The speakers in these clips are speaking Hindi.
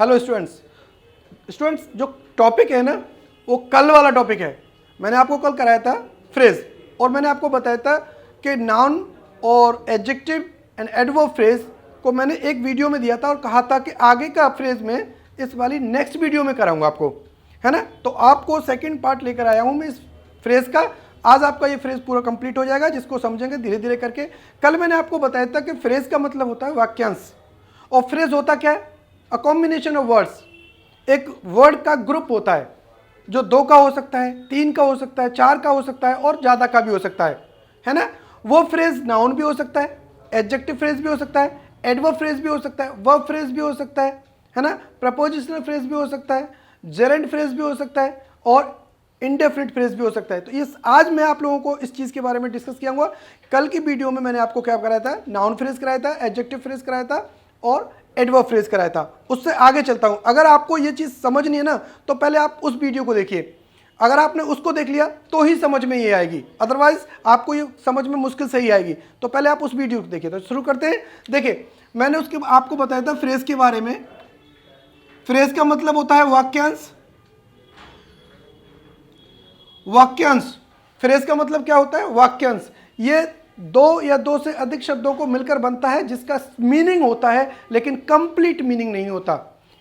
हेलो स्टूडेंट्स जो टॉपिक है ना वो कल वाला टॉपिक है। मैंने आपको कल कराया था फ्रेज और मैंने आपको बताया था कि नाउन और एडजेक्टिव एंड एडवर्ब फ्रेज को मैंने एक वीडियो में दिया था और कहा था कि आगे का फ्रेज में इस वाली नेक्स्ट वीडियो में कराऊंगा आपको, है ना। तो आपको सेकंड पार्ट लेकर आया हूं मैं इस फ्रेज का। आज आपका ये फ्रेज पूरा कंप्लीट हो जाएगा, जिसको समझेंगे धीरे धीरे करके। कल मैंने आपको बताया था कि फ्रेज का मतलब होता है वाक्यांश और फ्रेज होता क्या है, अ कॉम्बिनेशन ऑफ वर्ड्स। एक वर्ड का ग्रुप होता है जो 2 का हो सकता है, 3 का हो सकता है, 4 का हो सकता है और ज़्यादा का भी हो सकता है ना। वो फ्रेज नाउन भी हो सकता है, एडजेक्टिव फ्रेज भी हो सकता है, एडवर्ब फ्रेज भी हो सकता है, वर्ब फ्रेज भी हो सकता है ना, प्रपोजिशनल फ्रेज भी हो सकता है, जेरेंड फ्रेज भी हो सकता है और इंडेफिनिट फ्रेज भी हो सकता है। तो ये आज मैं आप लोगों को इस चीज़ के बारे में डिस्कस किया हुआ। कल की वीडियो में मैंने आपको क्या कराया था, नाउन फ्रेज कराया था, एडजेक्टिव फ्रेज कराया था और एडवर्ब फ्रेज कराया था। उससे आगे चलता हूं। अगर आपको ये चीज़ समझनी है ना तो पहले आप उस वीडियो को देखिए। अगर आपने उसको देख लिया तो ही समझ में ये आएगी, अदरवाइज आपको ये समझ में मुश्किल से ही आएगी। तो पहले आप उस वीडियो को देखिए। तो शुरू करते हैं। देखिए मैंने उसके आपको बताया था फ्रेज के बारे में। फ्रेज का मतलब होता है वाक्यांश। वाक्यांश, फ्रेज का मतलब क्या होता है, वाक्यांश। ये 2 या 2 से अधिक शब्दों को मिलकर बनता है जिसका मीनिंग होता है लेकिन कंप्लीट मीनिंग नहीं होता।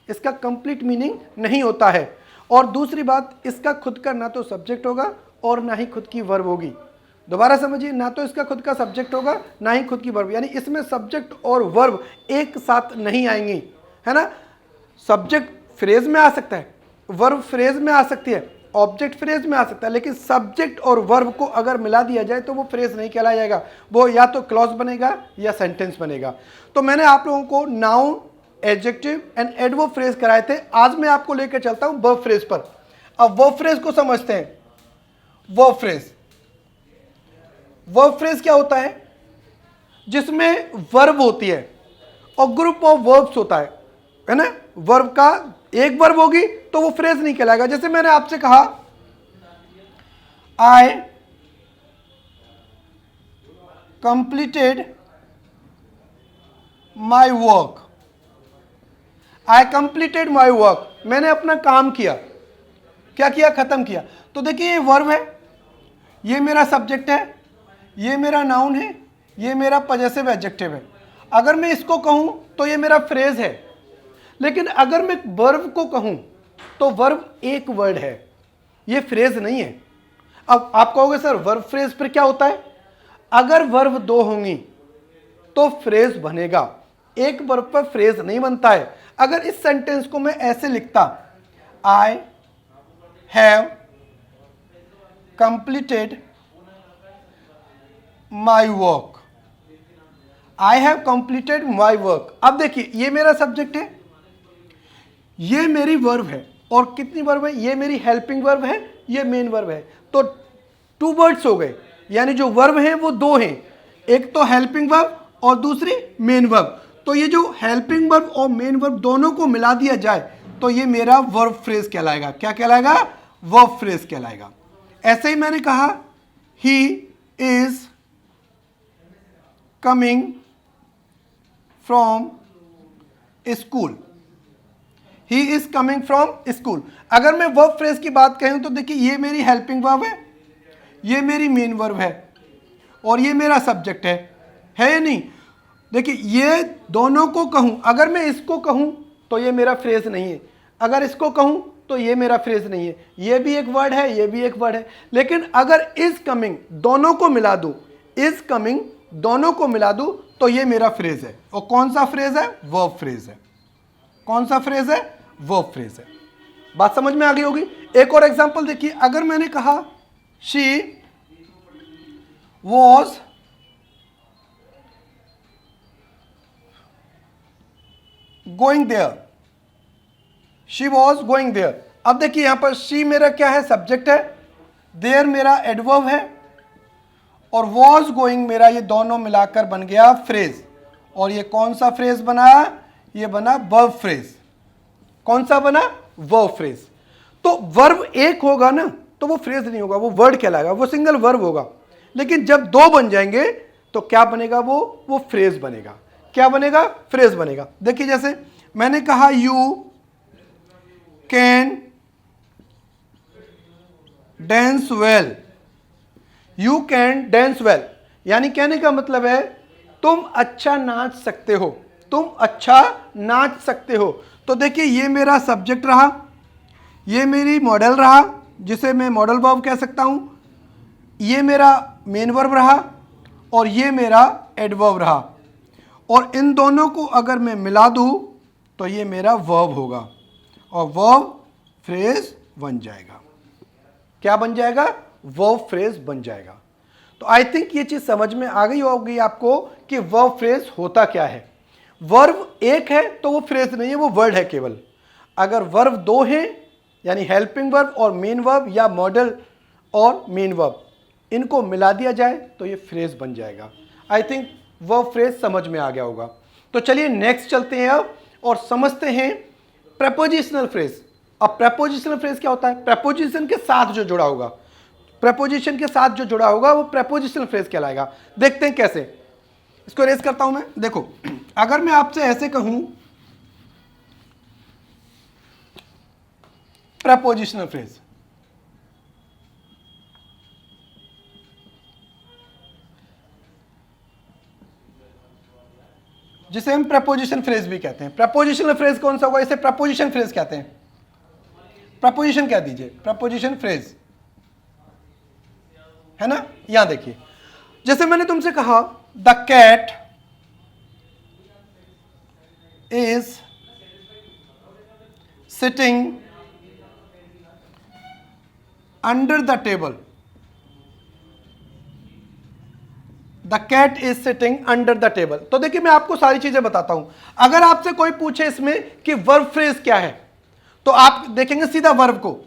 इसका कंप्लीट मीनिंग नहीं होता है। और दूसरी बात, इसका खुद का ना तो सब्जेक्ट होगा और ना ही खुद की वर्ब होगी। दोबारा समझिए, ना तो इसका खुद का सब्जेक्ट होगा ना ही खुद की वर्ब, यानी इसमें सब्जेक्ट और वर्ब एक साथ नहीं आएंगी, है ना। सब्जेक्ट फ्रेज में आ सकता है, वर्ब फ्रेज में आ सकती है, ऑब्जेक्ट फ्रेज में आ सकता है, लेकिन सब्जेक्ट और वर्ब को अगर मिला दिया जाए तो वो फ्रेज नहीं कहलाया जाएगा। वो या तो क्लॉज बनेगा या सेंटेंस बनेगा। तो मैंने आप लोगों को noun, adjective and adverb phrase कराए थे। आज मैं आपको लेकर चलता हूं वर्ब फ्रेज पर। अब वर्ब फ्रेज को समझते हैं। वर्ब फ्रेज, वर्ब फ्रेज क्या होता है, जिसमें वर्ब होती है और ग्रुप ऑफ वर्ब्स होता है ना। वर्ब का एक वर्ब होगी तो वो फ्रेज नहीं कहलाएगा। जैसे मैंने आपसे कहा I completed my work, I completed my work, मैंने अपना काम किया। क्या किया, खत्म किया। तो देखिए ये वर्ब है, ये मेरा सब्जेक्ट है, ये मेरा नाउन है, ये मेरा पजेसिव एडजेक्टिव है। अगर मैं इसको कहूं तो ये मेरा फ्रेज है, लेकिन अगर मैं वर्ब को कहूं तो वर्ब एक वर्ड है, ये फ्रेज नहीं है। अब आप कहोगे सर वर्ब फ्रेज पर क्या होता है, अगर वर्ब 2 होंगी तो फ्रेज बनेगा, एक वर्ब पर फ्रेज नहीं बनता है। अगर इस सेंटेंस को मैं ऐसे लिखता, I have completed my work, I have completed my work. अब देखिए ये मेरा सब्जेक्ट है, ये मेरी वर्ब है और कितनी वर्ब है, ये मेरी हेल्पिंग वर्ब है, ये मेन वर्ब है। तो 2 वर्ड्स हो गए, यानी जो वर्ब हैं वो 2 हैं, एक तो हेल्पिंग वर्ब और दूसरी मेन वर्ब। तो ये जो हेल्पिंग वर्ब और मेन वर्ब दोनों को मिला दिया जाए तो ये मेरा वर्ब फ्रेज कहलाएगा। क्या कहलाएगा, वर्ब फ्रेज कहलाएगा। ऐसे ही मैंने कहा he is coming from school, he is coming from school. अगर मैं वर्ब फ्रेज की बात कहूं तो देखिए ये मेरी हेल्पिंग वर्ब है, ये मेरी मेन वर्ब है और ये मेरा सब्जेक्ट है या नहीं। देखिए ये दोनों को कहूं, अगर मैं इसको कहूं तो ये मेरा फ्रेज नहीं है, अगर इसको कहूं तो ये मेरा फ्रेज नहीं है। ये भी एक वर्ड है, ये भी एक वर्ड है। लेकिन अगर इज कमिंग दोनों को मिला दूं, इज कमिंग दोनों को मिला दूं तो ये मेरा फ्रेज है। और कौन सा फ्रेज है, वर्ब फ्रेज है। कौन सा फ्रेज है, वर्ब फ्रेज है। बात समझ में आ गई होगी। एक और एग्जांपल देखिए, अगर मैंने कहा she was going there, she was going there. अब देखिए यहां पर शी मेरा क्या है, सब्जेक्ट है, देयर मेरा एडवर्ब है और वॉज गोइंग मेरा, ये दोनों मिलाकर बन गया फ्रेज। और ये कौन सा फ्रेज बना, ये बना वर्ब फ्रेज। कौन सा बना, वर्ब फ्रेज। तो वर्ब एक होगा ना तो वो फ्रेज नहीं होगा, वो वर्ड कहलाएगा, वो सिंगल वर्ब होगा। लेकिन जब 2 बन जाएंगे तो क्या बनेगा, वो फ्रेज बनेगा। क्या बनेगा, फ्रेज बनेगा। देखिए जैसे मैंने कहा you can dance well, you can dance well, यानी कहने का मतलब है तुम अच्छा नाच सकते हो, तुम अच्छा नाच सकते हो। तो देखिए ये मेरा सब्जेक्ट रहा, ये मेरी मॉडल रहा जिसे मैं मॉडल वर्ब कह सकता हूं, ये मेरा मेन वर्ब रहा और ये मेरा एडवर्ब रहा, और इन दोनों को अगर मैं मिला दूं तो ये मेरा वर्ब होगा और वर्ब फ्रेज बन जाएगा। क्या बन जाएगा? वर्ब फ्रेज बन जाएगा। तो आई थिंक ये चीज समझ में आ गई होगी आपको कि वर्ब फ्रेज होता क्या है। वर्ब एक है तो वो फ्रेज नहीं है, वो वर्ड है केवल। अगर वर्ब दो हैं यानी हेल्पिंग वर्ब और मेन वर्ब या मॉडल और मेन वर्ब, इनको मिला दिया जाए तो ये फ्रेज बन जाएगा। आई थिंक वर्ब फ्रेज समझ में आ गया होगा। तो चलिए नेक्स्ट चलते हैं अब और समझते हैं प्रेपोजिशनल फ्रेज। अब प्रेपोजिशनल फ्रेज क्या होता है? प्रेपोजिशन के साथ जो जुड़ा होगा, प्रेपोजिशन के साथ जो जुड़ा होगा वो प्रेपोजिशनल फ्रेज कहलाएगा। देखते हैं कैसे। इसको रेज करता हूं मैं। देखो, अगर मैं आपसे ऐसे कहूं प्रेपोजिशनल फ्रेज, जिसे हम प्रेपोजिशन फ्रेज भी कहते हैं। प्रेपोजिशनल फ्रेज कौन सा होगा? इसे प्रेपोजिशन फ्रेज कहते हैं। प्रपोजिशन कह दीजिए, प्रपोजिशन फ्रेज, है ना। यहां देखिए, जैसे मैंने तुमसे कहा the cat is sitting under the table, the cat is sitting under the table. तो देखिए मैं आपको सारी चीजें बताता हूं। अगर आपसे कोई पूछे इसमें कि वर्ब फ्रेज क्या है, तो आप देखेंगे सीधा वर्ब को,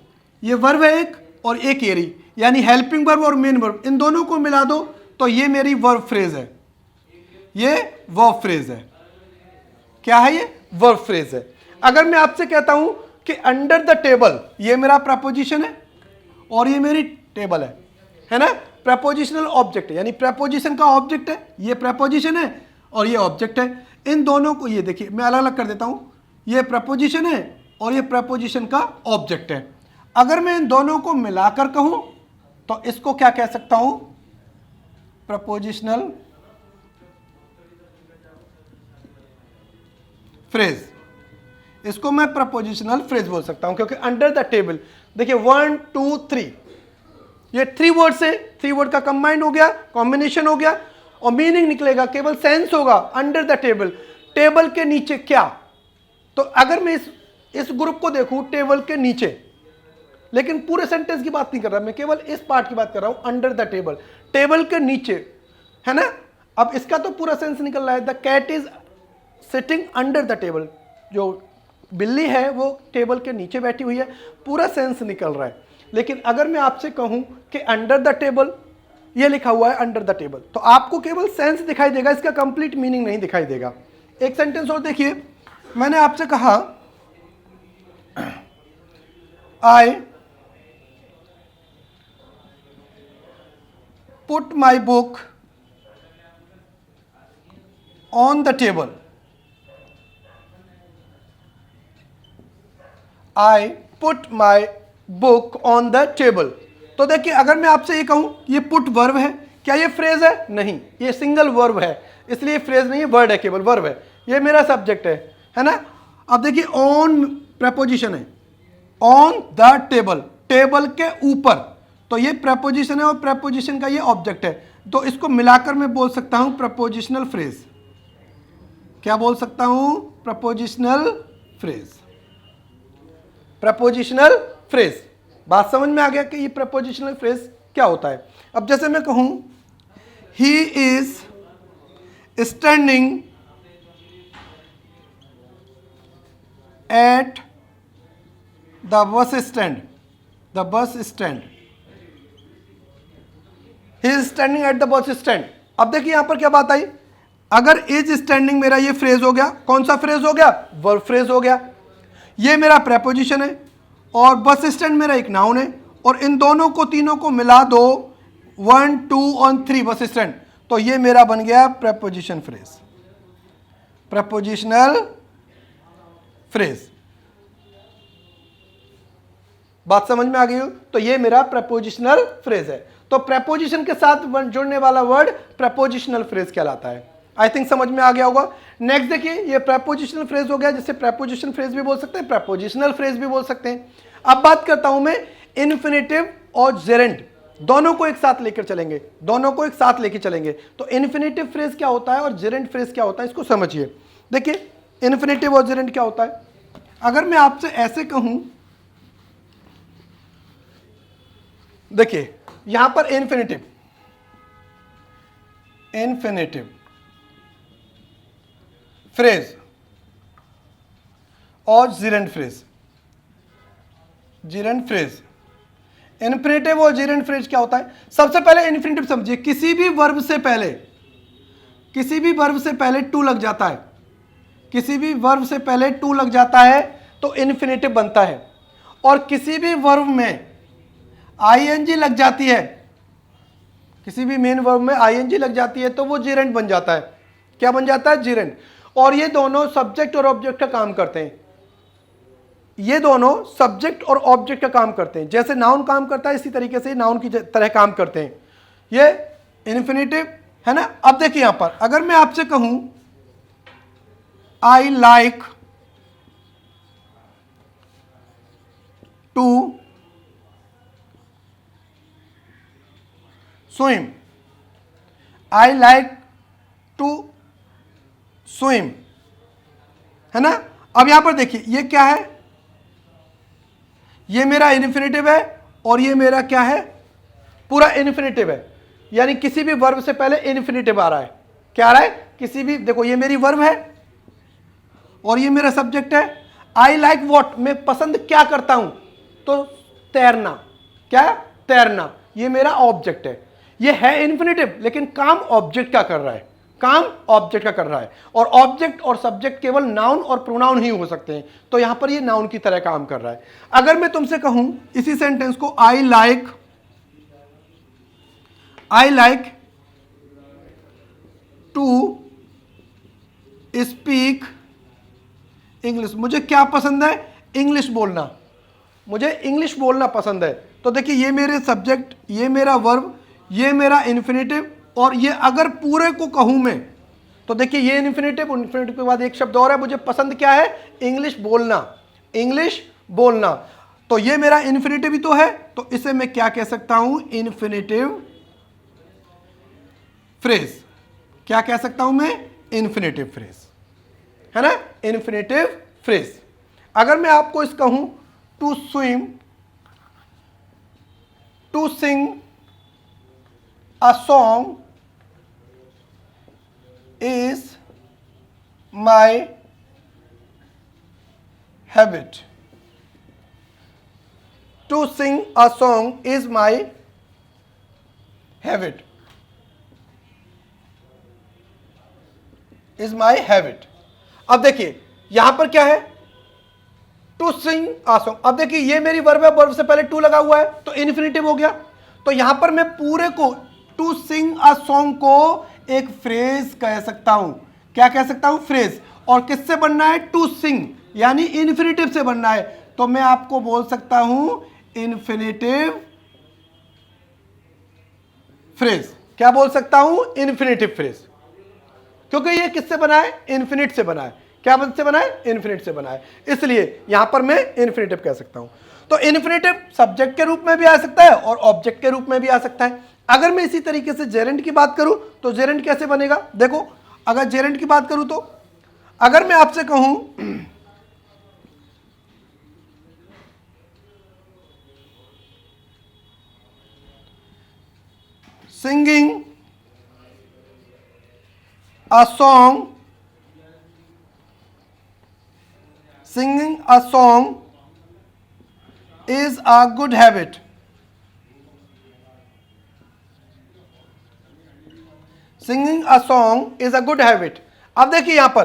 ये वर्ब है एक और एक ये रही, यानी हेल्पिंग वर्ब और मेन वर्ब, इन दोनों को मिला दो तो ये मेरी वर्ब फ्रेज है, ये वर्ब फ्रेज है। क्या है ये? वर्ब फ्रेज है। अगर मैं आपसे कहता हूं कि अंडर द टेबल, ये मेरा प्रपोजिशन है और ये मेरी टेबल है ना। प्रपोजिशनल ऑब्जेक्ट है, यानी प्रपोजिशन का ऑब्जेक्ट है, ये प्रपोजिशन है और ये ऑब्जेक्ट है। इन दोनों को, ये देखिए मैं अलग अलग कर देता हूं, ये प्रपोजिशन है और ये प्रपोजिशन का ऑब्जेक्ट है। अगर मैं इन दोनों को मिलाकर कहूं तो इसको क्या कह सकता हूं? Prepositional phrase. इसको मैं प्रपोजिशनल फ्रेज बोल सकता हूं, क्योंकि अंडर द टेबल, देखिए 1 2 3, ये 3 वर्ड से 3 वर्ड का कंबाइंड हो गया, कॉम्बिनेशन हो गया और मीनिंग निकलेगा, केवल सेंस होगा अंडर द टेबल, टेबल के नीचे क्या। तो अगर मैं इस ग्रुप को देखूं टेबल के नीचे, लेकिन पूरे सेंटेंस की बात नहीं कर रहा मैं, केवल इस पार्ट की बात कर रहा हूं, अंडर द टेबल, टेबल के नीचे, है ना। अब इसका तो पूरा सेंस निकल रहा है, the cat is sitting under the table, जो बिल्ली है वो टेबल के नीचे बैठी हुई है, पूरा सेंस निकल रहा है। लेकिन अगर मैं आपसे कहूं कि अंडर द टेबल, ये लिखा हुआ है अंडर द टेबल, तो आपको केवल सेंस दिखाई देगा, इसका कंप्लीट मीनिंग नहीं दिखाई देगा। एक सेंटेंस और देखिए, मैंने आपसे कहा I put my book on the table, I put my book on the table. तो देखिए अगर मैं आपसे ये कहूं, ये पुट वर्ब है, क्या ये फ्रेज है? नहीं, ये सिंगल वर्ब है, इसलिए फ्रेज नहीं है, वर्ड है, केवल वर्ब है। ये मेरा सब्जेक्ट है ना। अब देखिए ऑन प्रपोजिशन है, ऑन द टेबल, टेबल के ऊपर, तो ये प्रपोजिशन है और प्रपोजिशन का ये ऑब्जेक्ट है, तो इसको मिलाकर मैं बोल सकता हूं प्रपोजिशनल फ्रेज। क्या बोल सकता हूं? Prepositional phrase, prepositional phrase. बात समझ में आ गया कि ये प्रपोजिशनल फ्रेज क्या होता है। अब जैसे मैं कहूं he is standing at the bus stand, the bus stand, he is standing at the bus stand. अब देखिए यहां पर क्या बात आई, अगर इज स्टैंडिंग मेरा ये फ्रेज हो गया, कौन सा फ्रेज हो गया? वर्ब फ्रेज हो गया। ये मेरा प्रेपोजिशन है और बस स्टैंड मेरा एक नाउन है, और इन दोनों को, तीनों को मिला दो, 1 2 और 3 बस स्टैंड, तो ये मेरा बन गया प्रेपोजिशन फ्रेज, प्रपोजिशनल फ्रेज। बात समझ में आ गई हो? तो ये मेरा प्रपोजिशनल फ्रेज है। तो प्रपोजिशन के साथ जुड़ने वाला वर्ड प्रपोजिशनल फ्रेज कहलाता है। आई थिंक समझ में आ गया होगा। नेक्स्ट देखिए, ये प्रपोजिशनल फ्रेज हो गया, जिसे प्रपोजिशन फ्रेज भी बोल सकते हैं, प्रपोजिशनल फ्रेज भी बोल सकते हैं। अब बात करता हूं मैं इन्फिनेटिव और जेरेंट, दोनों को एक साथ लेकर चलेंगे, दोनों को एक साथ लेकर चलेंगे। तो इन्फिनेटिव फ्रेज क्या होता है और जेरेंट फ्रेज क्या होता है, इसको समझिए। देखिए इन्फिनेटिव और जेरेंट क्या होता है। अगर मैं आपसे ऐसे कहूं, देखिए यहां पर इन्फिनेटिव, इन्फिनेटिव फ्रेज और Geraint phrase, Geraint phrase, infinitive और जेरेंट फ्रेज क्या होता है। सबसे पहले इन्फिनेटिव समझिए, किसी भी वर्ब से पहले, किसी भी वर्ब से पहले टू लग जाता है, किसी भी वर्ब से पहले टू लग जाता है तो इन्फिनेटिव बनता है। और किसी भी वर्ब में आईएनजी लग जाती है, किसी भी मेन वर्ब में आईएनजी लग जाती है तो वो जेरेंट बन जाता है। क्या बन जाता है? जेरेंट। और ये दोनों सब्जेक्ट और ऑब्जेक्ट का काम करते हैं, ये दोनों सब्जेक्ट और ऑब्जेक्ट का काम करते हैं। जैसे नाउन काम करता है इसी तरीके से नाउन की तरह काम करते हैं। ये इन्फिनेटिव है ना। अब देखिए यहां पर अगर मैं आपसे कहूं I like to swim, I like to swim, है ना। अब यहां पर देखिए ये क्या है, ये मेरा इन्फिनेटिव है और ये मेरा क्या है, पूरा इन्फिनेटिव है। यानी किसी भी वर्ब से पहले इन्फिनेटिव आ रहा है। क्या आ रहा है? किसी भी, देखो ये मेरी वर्ब है और ये मेरा सब्जेक्ट है। आई लाइक वॉट, मैं पसंद क्या करता हूं, तो तैरना। क्या? तैरना। ये मेरा ऑब्जेक्ट है। ये है इन्फिनेटिव लेकिन काम ऑब्जेक्ट का कर रहा है, काम ऑब्जेक्ट का कर रहा है। और ऑब्जेक्ट और सब्जेक्ट केवल नाउन और प्रोनाउन ही हो सकते हैं, तो यहां पर ये नाउन की तरह काम कर रहा है। अगर मैं तुमसे कहूं इसी सेंटेंस को, I like to speak English, मुझे क्या पसंद है? इंग्लिश बोलना, मुझे इंग्लिश बोलना पसंद है। तो देखिए ये मेरे सब्जेक्ट, ये मेरा वर्ब, ये मेरा इन्फिनेटिव, और ये अगर पूरे को कहूं मैं तो देखिए ये इन्फिनेटिव, इन्फिनेटिव के बाद एक शब्द और है, मुझे पसंद क्या है? इंग्लिश बोलना, इंग्लिश बोलना। तो ये मेरा इन्फिनेटिव ही तो है, तो इसे मैं क्या कह सकता हूं? Infinitive phrase. क्या कह सकता हूं मैं? इन्फिनेटिव फ्रेज, है ना, इन्फिनेटिव फ्रेज। अगर मैं आपको इस कहूं to swim, to sing a song is my habit, to sing a song is my habit, is my habit। अब देखिए यहां पर क्या है? To sing a song. अब देखिए ये मेरी वर्ब है, वर्ब से पहले टू लगा हुआ है तो इन्फिनेटिव हो गया। तो यहां पर मैं पूरे को, टू सिंग अ सॉन्ग को एक फ्रेज कह सकता हूं। क्या कह सकता हूं? फ्रेज। और किससे बनना है? टू सिंग, यानी इन्फिनेटिव से बनना है। तो मैं आपको बोल सकता हूं इन्फिनेटिव फ्रेज। क्या बोल सकता हूं? Infinitive phrase. क्योंकि ये किससे बना है? इन्फिनिट से बना है। क्या से बना है? इन्फिनिट से बना है, इसलिए यहां पर मैं इन्फिनेटिव कह सकता हूं। तो इन्फिनेटिव सब्जेक्ट के रूप में भी आ सकता है और ऑब्जेक्ट के रूप में भी आ सकता है। अगर मैं इसी तरीके से जेरेंट की बात करूं तो जेरेंट कैसे बनेगा? देखो अगर जेरेंट की बात करूं तो अगर मैं आपसे कहूं singing a song, singing a song is a good habit, singing a song is a good habit। अब देखिए यहां पर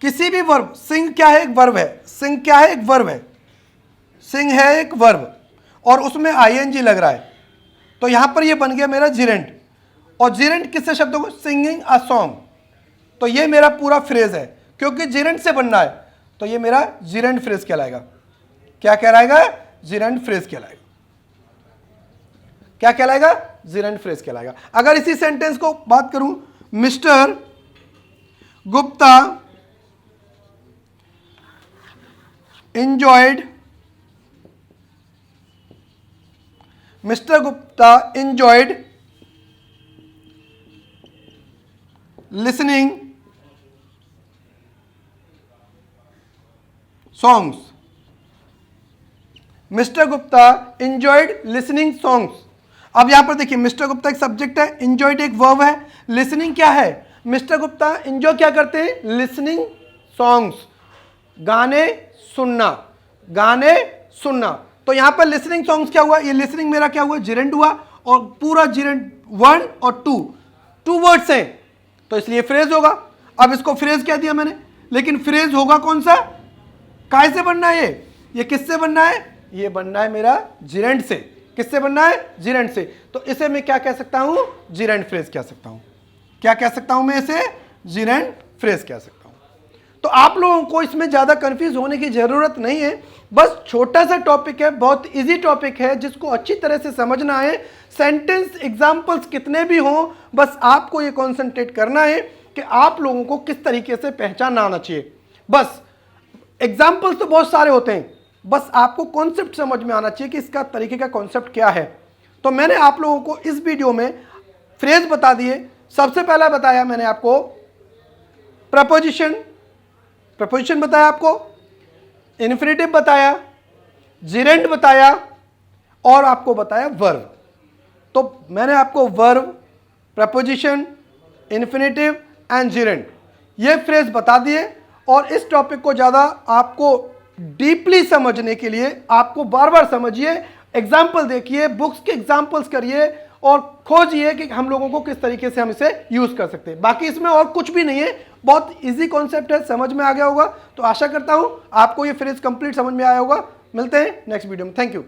किसी भी वर्ब, सिंग क्या है? एक वर्ब है। सिंग क्या है? एक वर्ब है। सिंग है एक वर्ब और उसमें आईएनजी लग रहा है, तो यहां पर ये बन गया मेरा जिरेंट। और जिरेंट किससे शब्द होगा? Singing a song. तो ये मेरा पूरा फ्रेज है, क्योंकि जिरेंट से बनना है तो ये मेरा जिरेंट फ्रेज कहलाएगा। क्या कहलाएगा? जिरेंड फ्रेज कहलाएगा। क्या कहलाएगा? जिरेंड फ्रेज कहलाएगा। अगर इसी सेंटेंस को बात करूं, mister Gupta enjoyed listening songs. Mister Gupta enjoyed listening songs. अब यहां पर देखिए, मिस्टर गुप्ता एक सब्जेक्ट है, enjoyed एक वर्ब है, listening क्या है? मिस्टर गुप्ता enjoy क्या करते हैं? listening songs, गाने सुनना, गाने सुनना। तो यहां पर लिसनिंग सॉन्ग्स क्या हुआ? ये लिसनिंग मेरा क्या हुआ? जिरेंड हुआ, और पूरा जिरेंड 1 और 2 वर्ड्स हैं, तो इसलिए फ्रेज होगा। अब इसको फ्रेज कह दिया मैंने, लेकिन फ्रेज होगा कौन सा? काय से बनना है? ये किससे बनना है? ये बनना है मेरा जिरेंड से। किससे बनना है? जिरेंड से। तो इसे मैं क्या कह सकता हूं? जिरेंड फ्रेज कह सकता हूं। क्या कह सकता हूं मैं इसे? जिरेंड फ्रेज कह सकता हूं। तो आप लोगों को इसमें ज़्यादा कंफ्यूज होने की ज़रूरत नहीं है, बस छोटा सा टॉपिक है, बहुत इजी टॉपिक है, जिसको अच्छी तरह से समझना है। सेंटेंस एग्जाम्पल्स कितने भी हों, बस आपको ये कॉन्सेंट्रेट करना है कि आप लोगों को किस तरीके से पहचानना आना चाहिए। बस एग्जाम्पल्स तो बहुत सारे होते हैं, बस आपको कॉन्सेप्ट समझ में आना चाहिए कि इसका तरीके का कॉन्सेप्ट क्या है। तो मैंने आप लोगों को इस वीडियो में फ्रेज बता दिए। सबसे पहला बताया मैंने आपको प्रपोजिशन बताया, आपको इन्फिनेटिव बताया, जिरेंड बताया, और आपको बताया वर्ब। तो मैंने आपको वर्ब, प्रपोजिशन, इन्फिनेटिव एंड जिरेंड ये फ्रेज बता दिए। और इस टॉपिक को ज़्यादा आपको डीपली समझने के लिए आपको बार बार समझिए, एग्जाम्पल देखिए, बुक्स के एग्जाम्पल्स करिए और खोजिए कि हम लोगों को किस तरीके से हम इसे यूज कर सकते हैं। बाकी इसमें और कुछ भी नहीं है, बहुत इजी कॉन्सेप्ट है, समझ में आ गया होगा। तो आशा करता हूं आपको ये फ्रेज कंप्लीट समझ में आया होगा। मिलते हैं नेक्स्ट वीडियो में। Thank you.